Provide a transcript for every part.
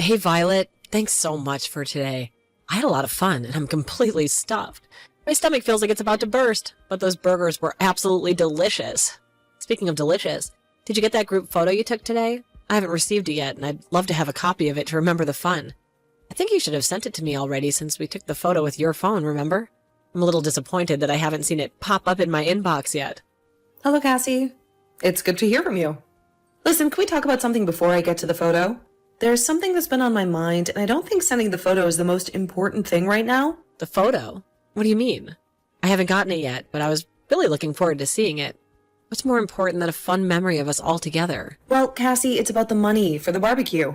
Hey, Violet, thanks so much for today. I had a lot of fun, and I'm completely stuffed. My stomach feels like it's about to burst, but those burgers were absolutely delicious. Speaking of delicious, did you get that group photo you took today? I haven't received it yet, and I'd love to have a copy of it to remember the fun. I think you should have sent it to me already since we took the photo with your phone, remember? I'm a little disappointed that I haven't seen it pop up in my inbox yet. Hello, Cassie. It's good to hear from you. Listen, can we talk about something before I get to the photo? There's something that's been on my mind, and I don't think sending the photo is the most important thing right now. The photo? What do you mean? I haven't gotten it yet, but I was really looking forward to seeing it. What's more important than a fun memory of us all together? Well, Cassie, it's about the money for the barbecue.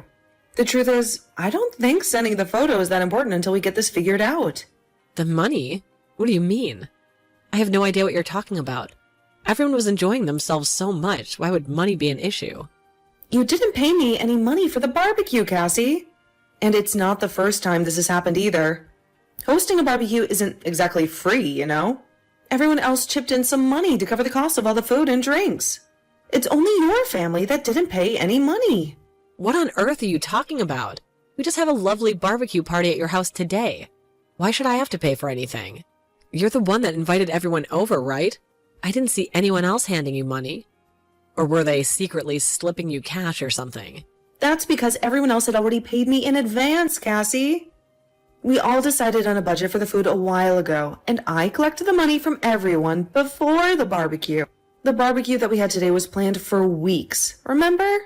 The truth is, I don't think sending the photo is that important until we get this figured out. The money? What do you mean? I have no idea what you're talking about. Everyone was enjoying themselves so much. Why would money be an issue? You didn't pay me any money for the barbecue, Cassie. And it's not the first time this has happened either. Hosting a barbecue isn't exactly free, you know? Everyone else chipped in some money to cover the cost of all the food and drinks. It's only your family that didn't pay any money. What on earth are you talking about? We just have a lovely barbecue party at your house today. Why should I have to pay for anything? You're the one that invited everyone over, right? I didn't see anyone else handing you money. Or were they secretly slipping you cash or something? That's because everyone else had already paid me in advance, Cassie. We all decided on a budget for the food a while ago, and I collected the money from everyone before the barbecue. The barbecue that we had today was planned for weeks, remember?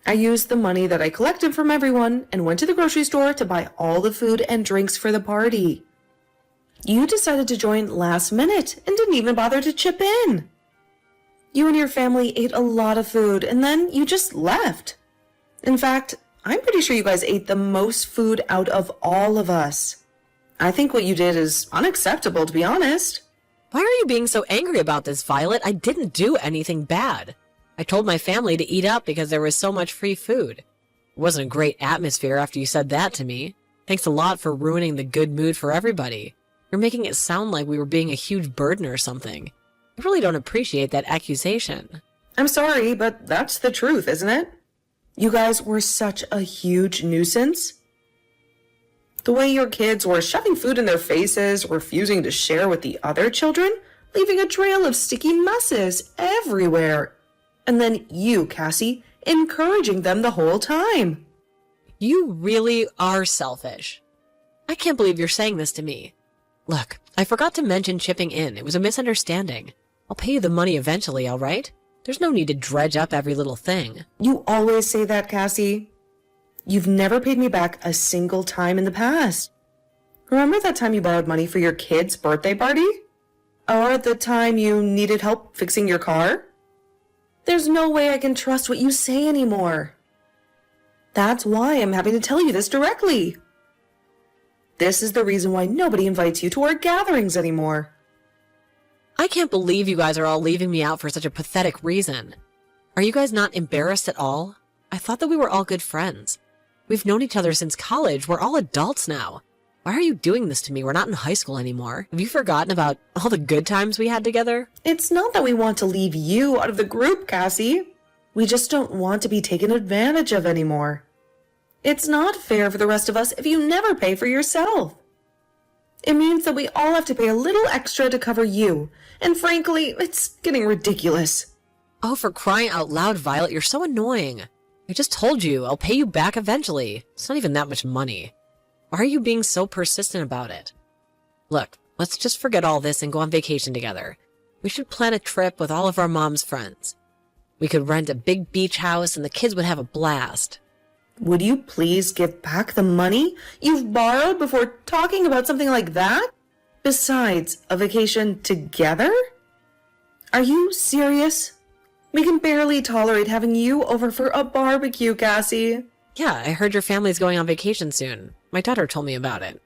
I used the money that I collected from everyone and went to the grocery store to buy all the food and drinks for the party. You decided to join last minute and didn't even bother to chip in. You and your family ate a lot of food and then you just left. In fact, I'm pretty sure you guys ate the most food out of all of us. I think what you did is unacceptable, to be honest. Why are you being so angry about this, Violet? I didn't do anything bad. I told my family to eat up because there was so much free food. It wasn't a great atmosphere after you said that to me. Thanks a lot for ruining the good mood for everybody. You're making it sound like we were being a huge burden or something. I really don't appreciate that accusation. I'm sorry, but that's the truth, isn't it? You guys were such a huge nuisance. The way your kids were shoving food in their faces, refusing to share with the other children, leaving a trail of sticky messes everywhere. And then you, Cassie, encouraging them the whole time. You really are selfish. I can't believe you're saying this to me. Look, I forgot to mention chipping in. It was a misunderstanding. I'll pay you the money eventually, all right? There's no need to dredge up every little thing. You always say that, Cassie. You've never paid me back a single time in the past. Remember that time you borrowed money for your kid's birthday party? Or the time you needed help fixing your car? There's no way I can trust what you say anymore. That's why I'm having to tell you this directly. This is the reason why nobody invites you to our gatherings anymore. I can't believe you guys are all leaving me out for such a pathetic reason. Are you guys not embarrassed at all? I thought that we were all good friends. We've known each other since college. We're all adults now. Why are you doing this to me? We're not in high school anymore. Have you forgotten about all the good times we had together? It's not that we want to leave you out of the group, Cassie. We just don't want to be taken advantage of anymore. It's not fair for the rest of us if you never pay for yourself. It means that we all have to pay a little extra to cover you. And frankly, it's getting ridiculous. Oh, for crying out loud, Violet, you're so annoying. I just told you, I'll pay you back eventually. It's not even that much money. Why are you being so persistent about it? Look, let's just forget all this and go on vacation together. We should plan a trip with all of our mom's friends. We could rent a big beach house and the kids would have a blast. Would you please give back the money you've borrowed before talking about something like that? Besides, a vacation together? Are you serious? We can barely tolerate having you over for a barbecue, Cassie. Yeah, I heard your family's going on vacation soon. My daughter told me about it.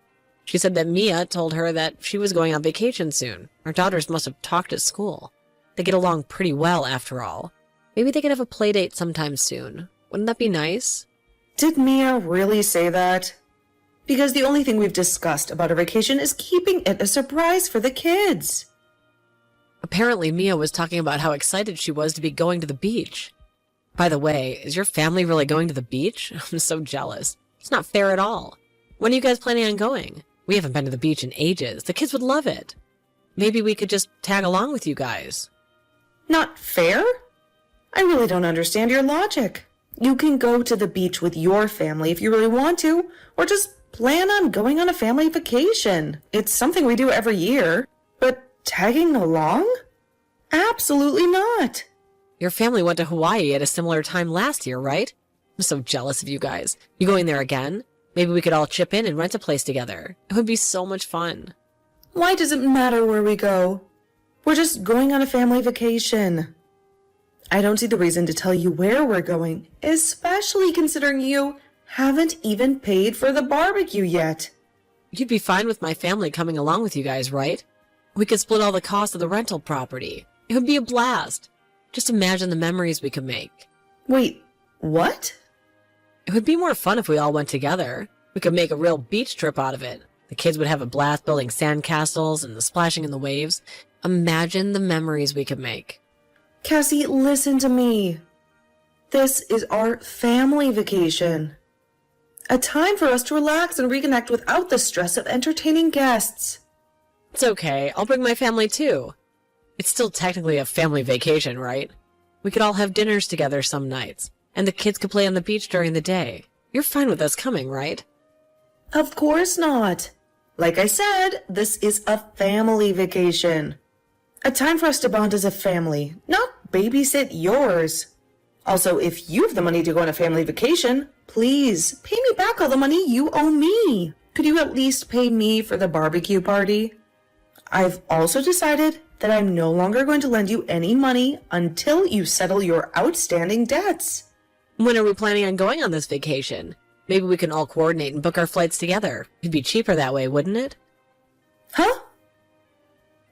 She said that Mia told her that she was going on vacation soon. Our daughters must have talked at school. They get along pretty well, after all. Maybe they could have a play date sometime soon. Wouldn't that be nice? Did Mia really say that? Because the only thing we've discussed about our vacation is keeping it a surprise for the kids. Apparently, Mia was talking about how excited she was to be going to the beach. By the way, is your family really going to the beach? I'm so jealous. It's not fair at all. When are you guys planning on going? We haven't been to the beach in ages. The kids would love it. Maybe we could just tag along with you guys. Not fair? I really don't understand your logic. You can go to the beach with your family if you really want to, or just plan on going on a family vacation. It's something we do every year. But tagging along? Absolutely not. Your family went to Hawaii at a similar time last year, right? I'm so jealous of you guys. You going there again? Maybe we could all chip in and rent a place together. It would be so much fun. Why does it matter where we go? We're just going on a family vacation. I don't see the reason to tell you where we're going, especially considering you haven't even paid for the barbecue yet. You'd be fine with my family coming along with you guys, right? We could split all the cost of the rental property. It would be a blast. Just imagine the memories we could make. Wait, what? It would be more fun if we all went together. We could make a real beach trip out of it. The kids would have a blast building sandcastles and the splashing in the waves. Imagine the memories we could make. Cassie, listen to me. This is our family vacation. A time for us to relax and reconnect without the stress of entertaining guests. It's okay. I'll bring my family too. It's still technically a family vacation, right? We could all have dinners together some nights, and the kids could play on the beach during the day. You're fine with us coming, right? Of course not. Like I said, this is a family vacation. A time for us to bond as a family, not babysit yours. Also, if you have the money to go on a family vacation, please pay me back all the money you owe me. Could you at least pay me for the barbecue party? I've also decided that I'm no longer going to lend you any money until you settle your outstanding debts. When are we planning on going on this vacation? Maybe we can all coordinate and book our flights together. It'd be cheaper that way, wouldn't it? Huh?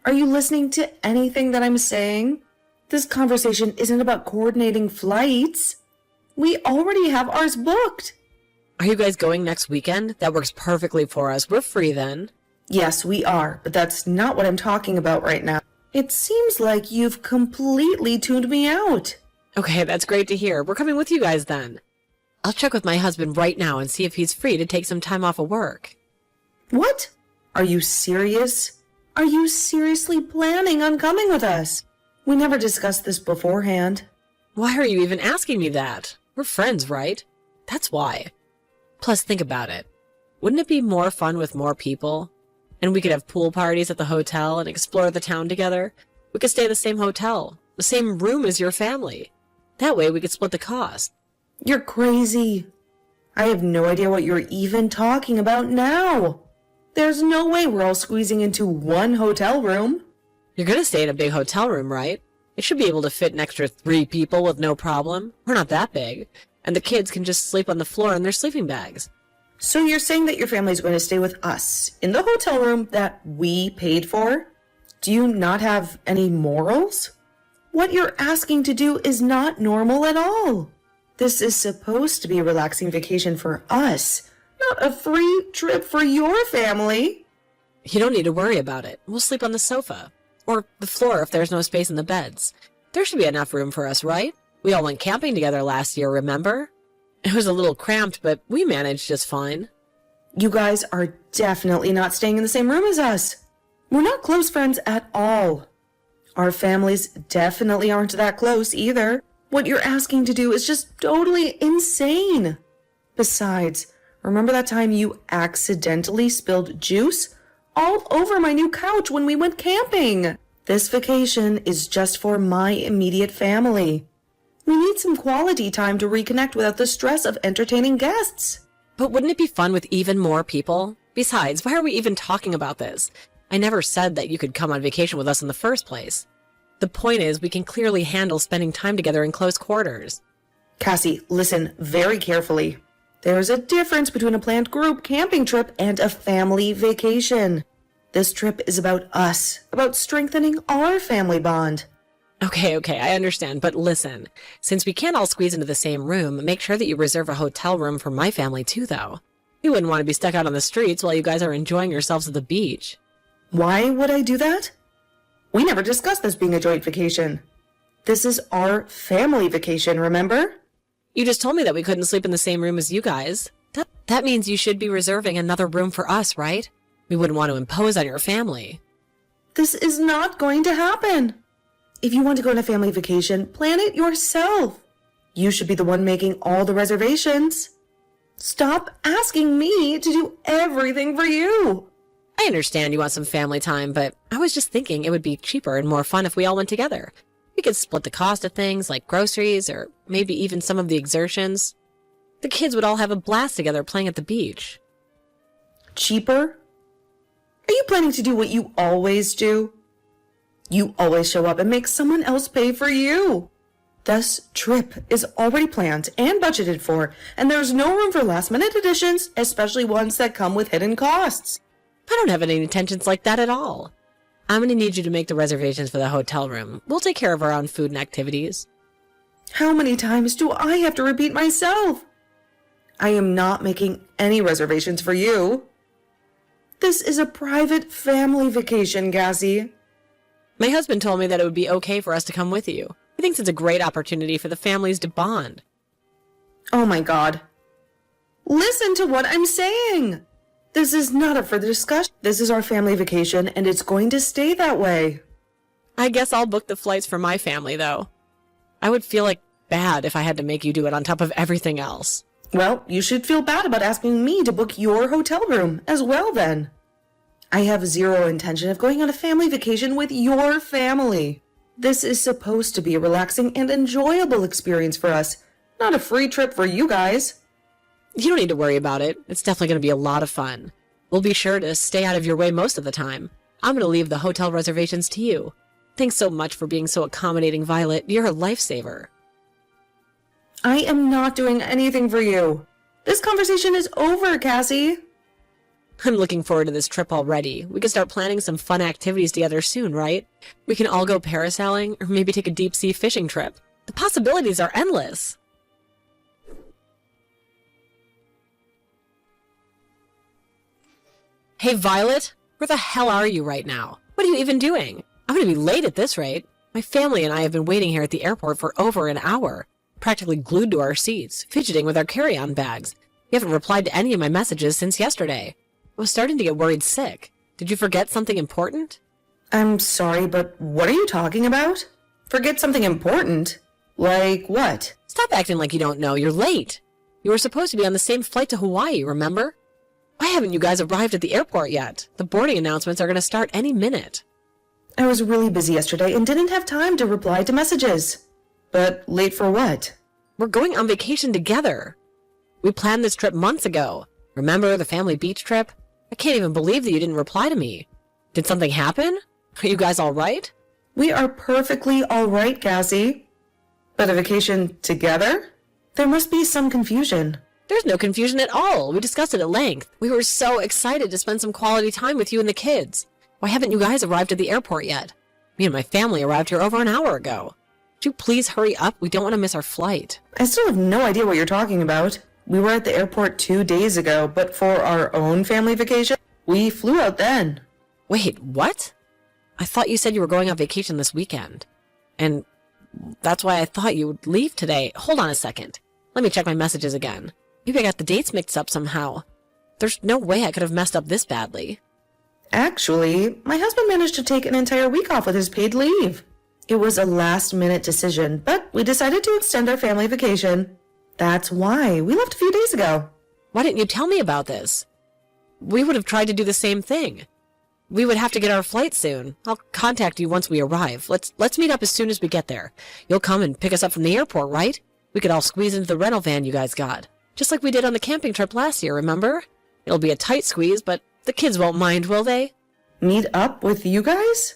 Are you listening to anything that I'm saying? This conversation isn't about coordinating flights. We already have ours booked. Are you guys going next weekend? That works perfectly for us. We're free then. Yes, we are, but that's not what I'm talking about right now. It seems like you've completely tuned me out. Okay, that's great to hear. We're coming with you guys then. I'll check with my husband right now and see if he's free to take some time off of work. What? Are you serious? Are you seriously planning on coming with us? We never discussed this beforehand. Why are you even asking me that? We're friends, right? That's why. Plus, think about it. Wouldn't it be more fun with more people? And we could have pool parties at the hotel and explore the town together. We could stay at the same hotel, the same room as your family. That way we could split the cost. You're crazy. I have no idea what you're even talking about now. There's no way we're all squeezing into one hotel room. You're gonna stay in a big hotel room, right? It should be able to fit an extra 3 people with no problem. We're not that big. And the kids can just sleep on the floor in their sleeping bags. So you're saying that your family's going to stay with us in the hotel room that we paid for? Do you not have any morals? What you're asking to do is not normal at all. This is supposed to be a relaxing vacation for us, not a free trip for your family. You don't need to worry about it. We'll sleep on the sofa. Or the floor if there's no space in the beds. There should be enough room for us, right? We all went camping together last year, remember? It was a little cramped, but we managed just fine. You guys are definitely not staying in the same room as us. We're not close friends at all. Our families definitely aren't that close either. What you're asking to do is just totally insane. Besides, remember that time you accidentally spilled juice all over my new couch when we went camping? This vacation is just for my immediate family. We need some quality time to reconnect without the stress of entertaining guests. But wouldn't it be fun with even more people? Besides, why are we even talking about this? I never said that you could come on vacation with us in the first place. The point is, we can clearly handle spending time together in close quarters. Cassie, listen very carefully. There's a difference between a planned group camping trip and a family vacation. This trip is about us, about strengthening our family bond. Okay, I understand, but listen. Since we can't all squeeze into the same room, make sure that you reserve a hotel room for my family too, though. We wouldn't want to be stuck out on the streets while you guys are enjoying yourselves at the beach. Why would I do that? We never discussed this being a joint vacation. This is our family vacation, remember? You just told me that we couldn't sleep in the same room as you guys. That means you should be reserving another room for us, right? We wouldn't want to impose on your family. This is not going to happen. If you want to go on a family vacation, plan it yourself. You should be the one making all the reservations. Stop asking me to do everything for you. I understand you want some family time, but I was just thinking it would be cheaper and more fun if we all went together. We could split the cost of things like groceries or maybe even some of the exertions. The kids would all have a blast together playing at the beach. Cheaper? Are you planning to do what you always do? You always show up and make someone else pay for you. This trip is already planned and budgeted for, and there's no room for last-minute additions, especially ones that come with hidden costs. I don't have any intentions like that at all. I'm going to need you to make the reservations for the hotel room. We'll take care of our own food and activities. How many times do I have to repeat myself? I am not making any reservations for you. This is a private family vacation, Cassie. My husband told me that it would be okay for us to come with you. He thinks it's a great opportunity for the families to bond. Oh my God. Listen to what I'm saying. This is not up for discussion. This is our family vacation, and it's going to stay that way. I guess I'll book the flights for my family, though. I would feel like bad if I had to make you do it on top of everything else. Well, you should feel bad about asking me to book your hotel room as well, then. I have zero intention of going on a family vacation with your family. This is supposed to be a relaxing and enjoyable experience for us, not a free trip for you guys. You don't need to worry about it. It's definitely going to be a lot of fun. We'll be sure to stay out of your way most of the time. I'm going to leave the hotel reservations to you. Thanks so much for being so accommodating, Violet. You're a lifesaver. I am not doing anything for you. This conversation is over, Cassie. I'm looking forward to this trip already. We can start planning some fun activities together soon, right? We can all go parasailing or maybe take a deep-sea fishing trip. The possibilities are endless. Hey, Violet, where the hell are you right now? What are you even doing? I'm going to be late at this rate. My family and I have been waiting here at the airport for over an hour, practically glued to our seats, fidgeting with our carry-on bags. You haven't replied to any of my messages since yesterday. I was starting to get worried sick. Did you forget something important? I'm sorry, but what are you talking about? Forget something important? Like what? Stop acting like you don't know. You're late. You were supposed to be on the same flight to Hawaii, remember? Why haven't you guys arrived at the airport yet? The boarding announcements are going to start any minute. I was really busy yesterday and didn't have time to reply to messages. But late for what? We're going on vacation together. We planned this trip months ago. Remember the family beach trip? I can't even believe that you didn't reply to me. Did something happen? Are you guys all right? We are perfectly all right, Cassie. But a vacation together? There must be some confusion. There's no confusion at all. We discussed it at length. We were so excited to spend some quality time with you and the kids. Why haven't you guys arrived at the airport yet? Me and my family arrived here over an hour ago. Would you please hurry up? We don't want to miss our flight. I still have no idea what you're talking about. We were at the airport 2 days ago, but for our own family vacation, we flew out then. Wait, what? I thought you said you were going on vacation this weekend. And that's why I thought you would leave today. Hold on a second. Let me check my messages again. Maybe I got the dates mixed up somehow. There's no way I could have messed up this badly. Actually, my husband managed to take an entire week off with his paid leave. It was a last-minute decision, but we decided to extend our family vacation. That's why we left a few days ago. Why didn't you tell me about this? We would have tried to do the same thing. We would have to get our flight soon. I'll contact you once we arrive. Let's meet up as soon as we get there. You'll come and pick us up from the airport, right? We could all squeeze into the rental van you guys got. Just like we did on the camping trip last year, remember? It'll be a tight squeeze, but the kids won't mind, will they? Meet up with you guys?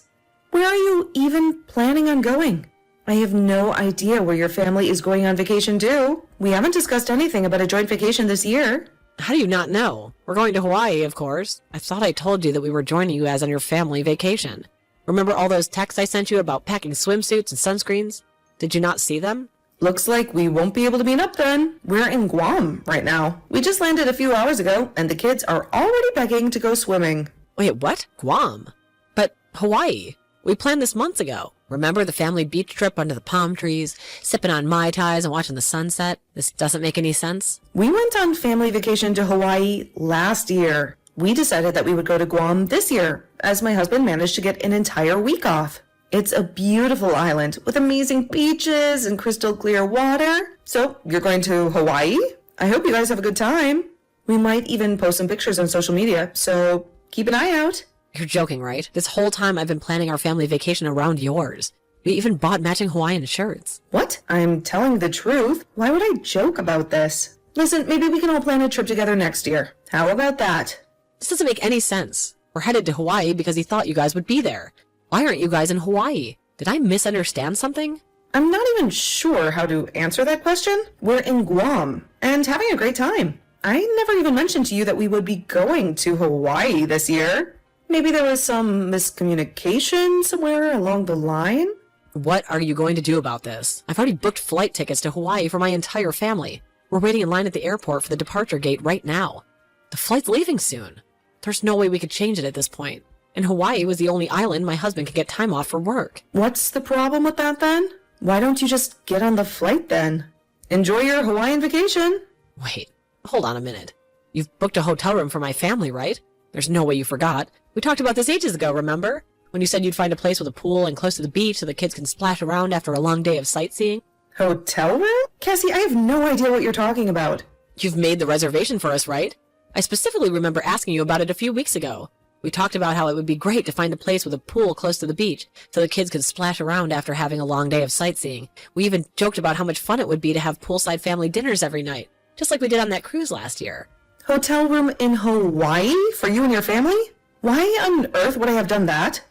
Where are you even planning on going? I have no idea where your family is going on vacation to. We haven't discussed anything about a joint vacation this year. How do you not know? We're going to Hawaii, of course. I thought I told you that we were joining you guys on your family vacation. Remember all those texts I sent you about packing swimsuits and sunscreens? Did you not see them? Looks like we won't be able to meet up then. We're in Guam right now. We just landed a few hours ago, and the kids are already begging to go swimming. Wait, what? Guam? But Hawaii? We planned this months ago. Remember the family beach trip under the palm trees, sipping on Mai Tais and watching the sunset? This doesn't make any sense. We went on family vacation to Hawaii last year. We decided that we would go to Guam this year, as my husband managed to get an entire week off. It's a beautiful island with amazing beaches and crystal clear water. So, you're going to Hawaii? I hope you guys have a good time. We might even post some pictures on social media, so keep an eye out. You're joking, right? This whole time I've been planning our family vacation around yours. We even bought matching Hawaiian shirts. What? I'm telling the truth. Why would I joke about this? Listen, maybe we can all plan a trip together next year. How about that? This doesn't make any sense. We're headed to Hawaii because he thought you guys would be there. Why aren't you guys in Hawaii? Did I misunderstand something? I'm not even sure how to answer that question. We're in Guam and having a great time. I never even mentioned to you that we would be going to Hawaii this year. Maybe there was some miscommunication somewhere along the line? What are you going to do about this? I've already booked flight tickets to Hawaii for my entire family. We're waiting in line at the airport for the departure gate right now. The flight's leaving soon. There's no way we could change it at this point. And Hawaii was the only island my husband could get time off for work. What's the problem with that then? Why don't you just get on the flight then? Enjoy your Hawaiian vacation. Wait, hold on a minute. You've booked a hotel room for my family, right? There's no way you forgot. We talked about this ages ago, remember? When you said you'd find a place with a pool and close to the beach so the kids can splash around after a long day of sightseeing. Hotel room? Cassie, I have no idea what you're talking about. You've made the reservation for us, right? I specifically remember asking you about it a few weeks ago. We talked about how it would be great to find a place with a pool close to the beach so the kids could splash around after having a long day of sightseeing. We even joked about how much fun it would be to have poolside family dinners every night, just like we did on that cruise last year. Hotel room in Hawaii for you and your family? Why on earth would I have done that?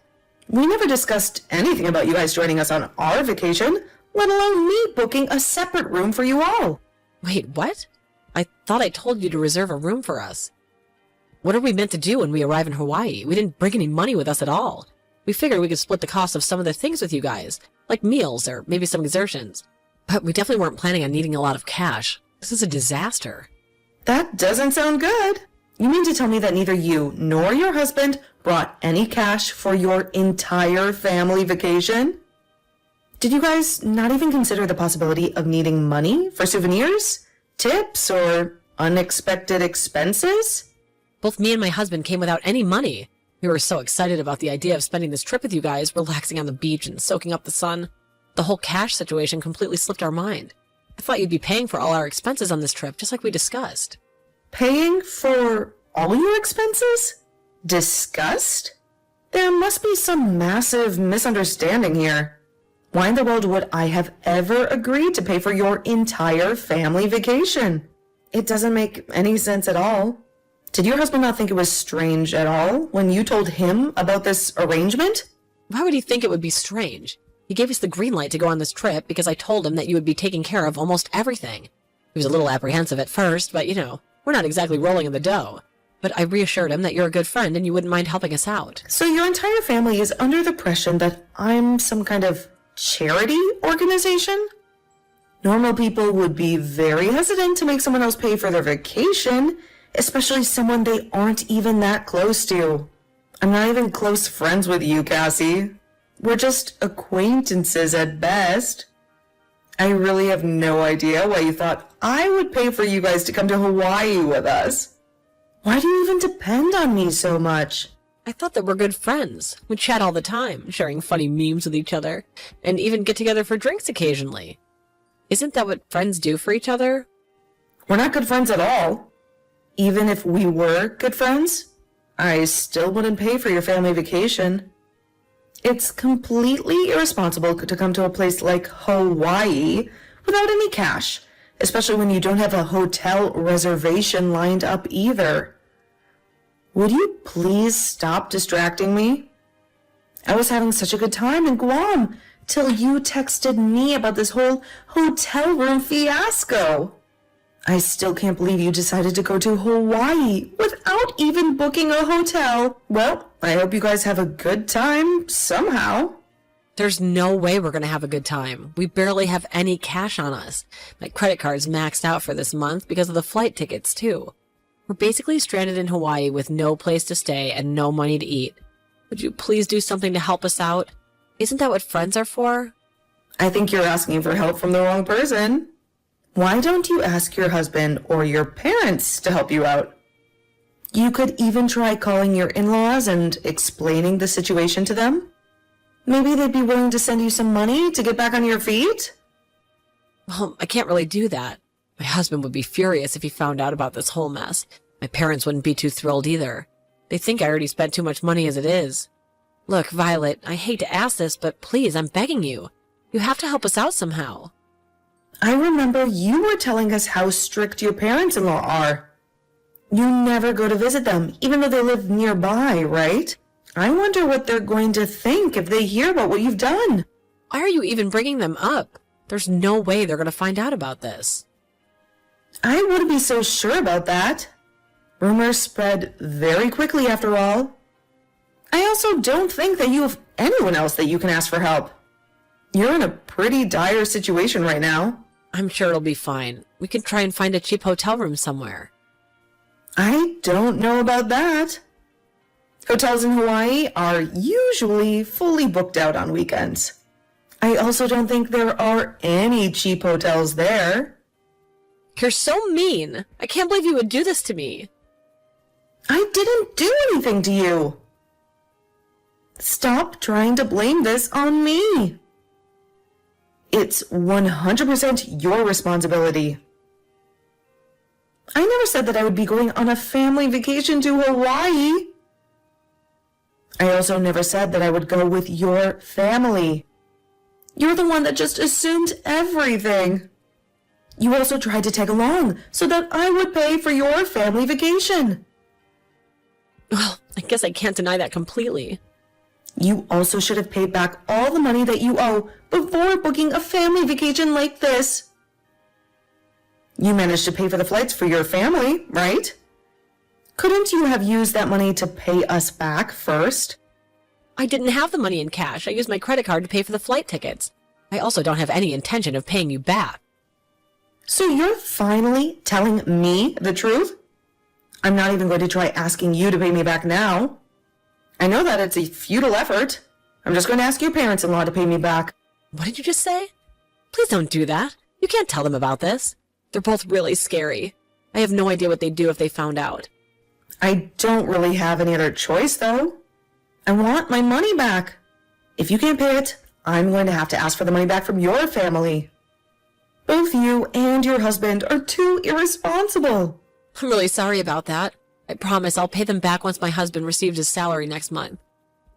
We never discussed anything about you guys joining us on our vacation, let alone me booking a separate room for you all. Wait, what? I thought I told you to reserve a room for us. What are we meant to do when we arrive in Hawaii? We didn't bring any money with us at all. We figured we could split the cost of some of the things with you guys, like meals or maybe some exertions. But we definitely weren't planning on needing a lot of cash. This is a disaster. That doesn't sound good. You mean to tell me that neither you nor your husband brought any cash for your entire family vacation? Did you guys not even consider the possibility of needing money for souvenirs, tips, or unexpected expenses? Both me and my husband came without any money. We were so excited about the idea of spending this trip with you guys, relaxing on the beach and soaking up the sun. The whole cash situation completely slipped our mind. I thought you'd be paying for all our expenses on this trip, just like we discussed. Paying for all your expenses? Discussed? There must be some massive misunderstanding here. Why in the world would I have ever agreed to pay for your entire family vacation? It doesn't make any sense at all. Did your husband not think it was strange at all when you told him about this arrangement? Why would he think it would be strange? He gave us the green light to go on this trip because I told him that you would be taking care of almost everything. He was a little apprehensive at first, but we're not exactly rolling in the dough. But I reassured him that you're a good friend and you wouldn't mind helping us out. So your entire family is under the impression that I'm some kind of charity organization? Normal people would be very hesitant to make someone else pay for their vacation, especially someone they aren't even that close to. I'm not even close friends with you, Cassie. We're just acquaintances at best. I really have no idea why you thought I would pay for you guys to come to Hawaii with us. Why do you even depend on me so much? I thought that we're good friends. We chat all the time, sharing funny memes with each other, and even get together for drinks occasionally. Isn't that what friends do for each other? We're not good friends at all. Even if we were good friends, I still wouldn't pay for your family vacation. It's completely irresponsible to come to a place like Hawaii without any cash, especially when you don't have a hotel reservation lined up either. Would you please stop distracting me? I was having such a good time in Guam till you texted me about this whole hotel room fiasco. I still can't believe you decided to go to Hawaii without even booking a hotel. Well, I hope you guys have a good time somehow. There's no way we're going to have a good time. We barely have any cash on us. My credit card's maxed out for this month because of the flight tickets, too. We're basically stranded in Hawaii with no place to stay and no money to eat. Would you please do something to help us out? Isn't that what friends are for? I think you're asking for help from the wrong person. Why don't you ask your husband or your parents to help you out? You could even try calling your in-laws and explaining the situation to them. Maybe they'd be willing to send you some money to get back on your feet? Well, I can't really do that. My husband would be furious if he found out about this whole mess. My parents wouldn't be too thrilled either. They think I already spent too much money as it is. Look, Violet, I hate to ask this, but please, I'm begging you. You have to help us out somehow. I remember you were telling us how strict your parents-in-law are. You never go to visit them, even though they live nearby, right? I wonder what they're going to think if they hear about what you've done. Why are you even bringing them up? There's no way they're going to find out about this. I wouldn't be so sure about that. Rumors spread very quickly after all. I also don't think that you have anyone else that you can ask for help. You're in a pretty dire situation right now. I'm sure it'll be fine. We can try and find a cheap hotel room somewhere. I don't know about that. Hotels in Hawaii are usually fully booked out on weekends. I also don't think there are any cheap hotels there. You're so mean. I can't believe you would do this to me. I didn't do anything to you. Stop trying to blame this on me. It's 100% your responsibility. I never said that I would be going on a family vacation to Hawaii. I also never said that I would go with your family. You're the one that just assumed everything. You also tried to tag along so that I would pay for your family vacation. Well, I guess I can't deny that completely. You also should have paid back all the money that you owe before booking a family vacation like this. You managed to pay for the flights for your family, right? Couldn't you have used that money to pay us back first? I didn't have the money in cash. I used my credit card to pay for the flight tickets. I also don't have any intention of paying you back. So you're finally telling me the truth? I'm not even going to try asking you to pay me back now. I know that it's a futile effort. I'm just going to ask your parents-in-law to pay me back. What did you just say? Please don't do that. You can't tell them about this. They're both really scary. I have no idea what they'd do if they found out. I don't really have any other choice, though. I want my money back. If you can't pay it, I'm going to have to ask for the money back from your family. Both you and your husband are too irresponsible. I'm really sorry about that. I promise I'll pay them back once my husband receives his salary next month.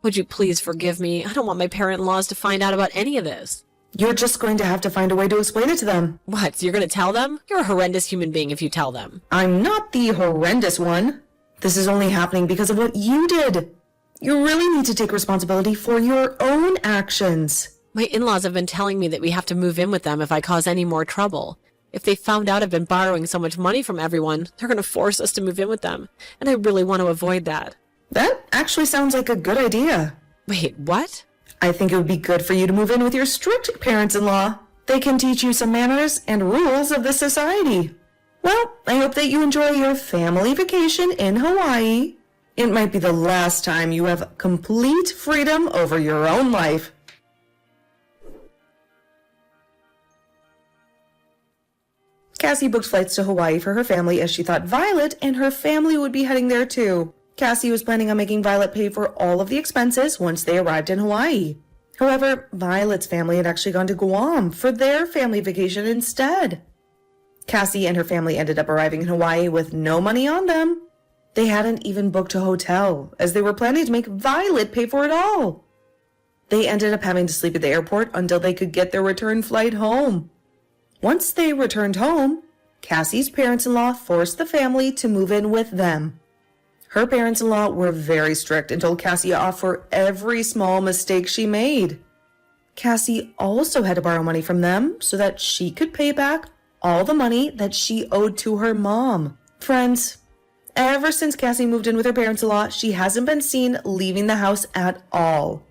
Would you please forgive me? I don't want my parent-in-laws to find out about any of this. You're just going to have to find a way to explain it to them. What, so you're going to tell them? You're a horrendous human being if you tell them. I'm not the horrendous one. This is only happening because of what you did. You really need to take responsibility for your own actions. My in-laws have been telling me that we have to move in with them if I cause any more trouble. If they found out I've been borrowing so much money from everyone, they're going to force us to move in with them. And I really want to avoid that. That actually sounds like a good idea. Wait, what? I think it would be good for you to move in with your strict parents-in-law. They can teach you some manners and rules of the society. Well, I hope that you enjoy your family vacation in Hawaii. It might be the last time you have complete freedom over your own life. Cassie booked flights to Hawaii for her family as she thought Violet and her family would be heading there too. Cassie was planning on making Violet pay for all of the expenses once they arrived in Hawaii. However, Violet's family had actually gone to Guam for their family vacation instead. Cassie and her family ended up arriving in Hawaii with no money on them. They hadn't even booked a hotel, as they were planning to make Violet pay for it all. They ended up having to sleep at the airport until they could get their return flight home. Once they returned home, Cassie's parents-in-law forced the family to move in with them. Her parents-in-law were very strict and told Cassie off for every small mistake she made. Cassie also had to borrow money from them so that she could pay back all the money that she owed to her mom. Friends, ever since Cassie moved in with her parents-in-law, she hasn't been seen leaving the house at all.